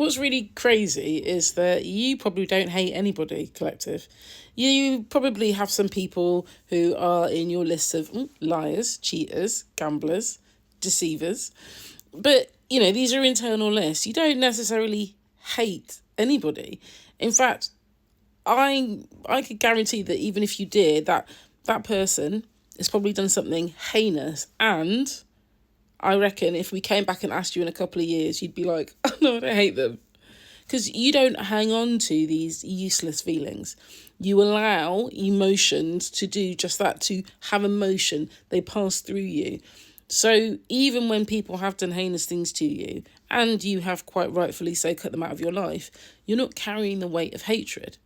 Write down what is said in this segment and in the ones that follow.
What's really crazy is that you probably don't hate anybody, collective. You probably have some people who are in your list of liars, cheaters, gamblers, deceivers. But, these are internal lists. You don't necessarily hate anybody. In fact, I could guarantee that even if you did, that person has probably done something heinous. And I reckon if we came back and asked you in a couple of years, you'd be like, oh no, I don't hate them. Because you don't hang on to these useless feelings. You allow emotions to do just that, to have emotion. They pass through you. So even when people have done heinous things to you, and you have quite rightfully so cut them out of your life, you're not carrying the weight of hatred.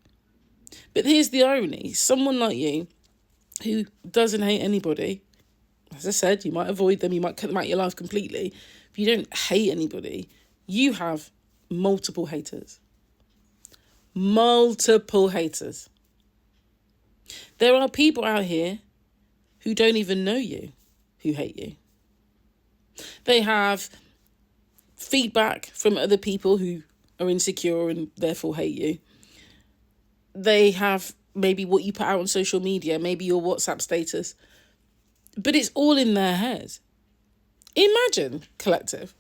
But here's the irony. Someone like you, who doesn't hate anybody, as I said, you might avoid them, you might cut them out of your life completely, but you don't hate anybody. You have multiple haters. Multiple haters. There are people out here who don't even know you, who hate you. They have feedback from other people who are insecure and therefore hate you. They have maybe what you put out on social media, maybe your WhatsApp status, but it's all in their head. Imagine, collective.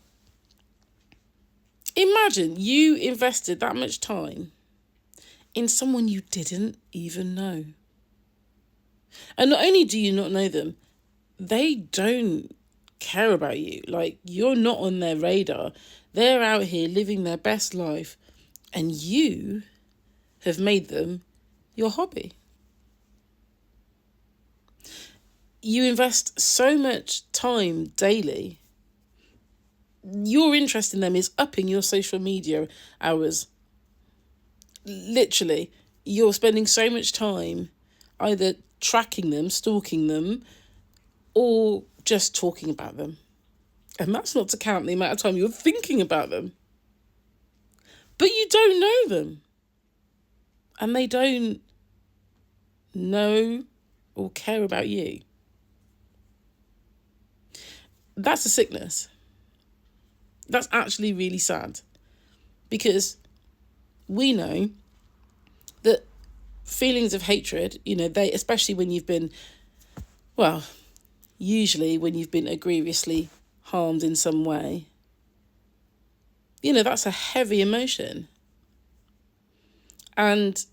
Imagine you invested that much time in someone you didn't even know. And not only do you not know them, they don't care about you. Like, you're not on their radar. They're out here living their best life, and you have made them your hobby. You invest so much time daily. Your interest in them is upping your social media hours. Literally, you're spending so much time either tracking them, stalking them, or just talking about them. And that's not to count the amount of time you're thinking about them. But you don't know them. And they don't know or care about you. That's a sickness. That's actually really sad. Because we know that feelings of hatred, they, especially when you've been, usually when you've been egregiously harmed in some way, that's a heavy emotion. And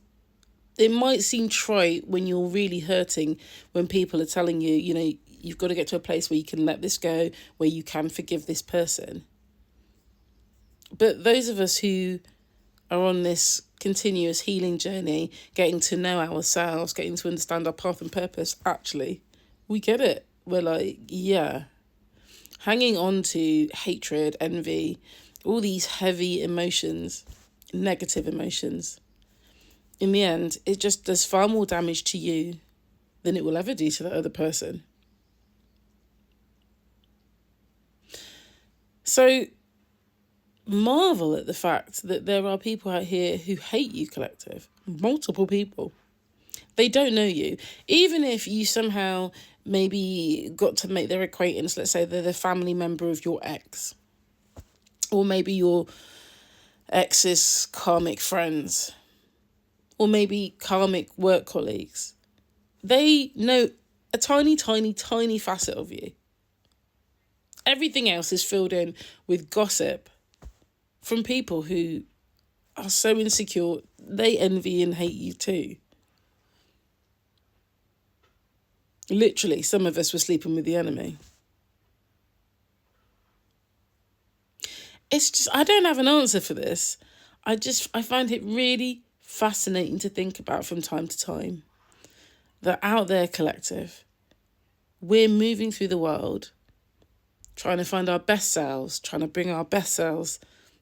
it might seem trite when you're really hurting, when people are telling you, you've got to get to a place where you can let this go, where you can forgive this person. But those of us who are on this continuous healing journey, getting to know ourselves, getting to understand our path and purpose, actually, we get it. We're like, yeah, hanging on to hatred, envy, all these heavy emotions, negative emotions, in the end, it just does far more damage to you than it will ever do to the other person. So marvel at the fact that there are people out here who hate you, collective. Multiple people. They don't know you. Even if you somehow maybe got to make their acquaintance, let's say they're the family member of your ex, or maybe your ex's karmic friends, or maybe karmic work colleagues. They know a tiny, tiny, tiny facet of you. Everything else is filled in with gossip from people who are so insecure, they envy and hate you too. Literally, some of us were sleeping with the enemy. It's just, I don't have an answer for this. I find it really fascinating to think about from time to time. That out there, collective, we're moving through the world, trying to find our best selves, trying to bring our best selves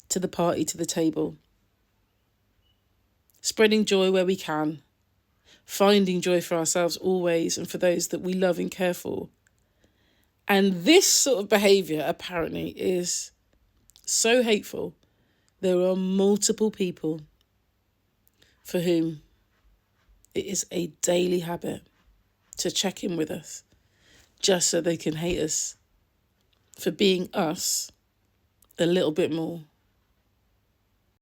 to the party, to the table. Spreading joy where we can. Finding joy for ourselves always and for those that we love and care for. And this sort of behaviour apparently is so hateful. There are multiple people for whom it is a daily habit to check in with us just so they can hate us for being us a little bit more.